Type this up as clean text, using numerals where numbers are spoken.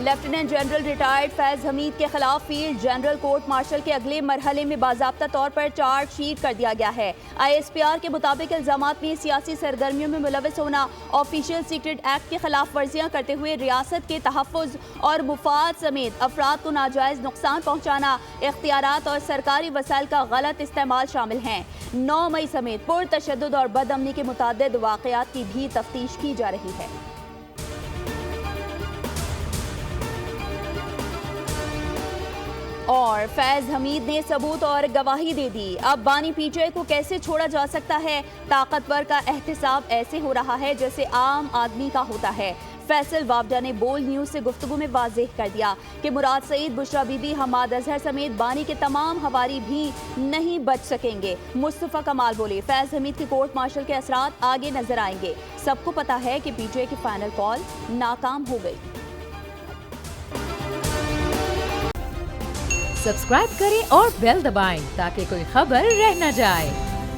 Lieutenant general retired Faiz Hamid के खिलाफ field general court martial के अगले मरहले में बाज़ाब्ता तौर पर चार्जशीट कर दिया गया है। ISPR के मुताबिक इल्जामात में सियासी सरगर्मियों में मुलविस होना, ऑफिशियल सीक्रेट एक्ट की खिलाफ वर्जियां करते हुए रियासत के तहफ़्फ़ुज़ और मुफाद समेत अफराद को नाजायज़ नुकसान पहुँचाना, इख्तियारात और सरकारी वसाइल का गलत इस्तेमाल शामिल हैं। 9 मई समेत पुरतशद्दुद और बदअमनी के मुतादिद वाक़यात की भी तफ्तीश की जा रही है। और फैज हमीद ने सबूत और गवाही दे दी। अब बानी PTI को कैसे छोड़ा जा सकता है? ताकतवर का एहतिसाब ऐसे हो रहा है जैसे आम आदमी का होता है। फैसल वावडा ने बोल्ड न्यूज से गुफ्तगू में वाज़ेह कर दिया कि मुराद सईद, बुशरा बीबी, हमाद अजहर समेत बानी के तमाम हवारी भी नहीं बच सकेंगे। मुस्तफ़ा कमाल बोले, फैज हमीद के कोर्ट मार्शल के असरात आगे नजर आएंगे। सबको पता है कि PTI की फाइनल कॉल नाकाम हो गई। सब्सक्राइब करें और बेल दबाएं ताकि कोई खबर रह न जाए।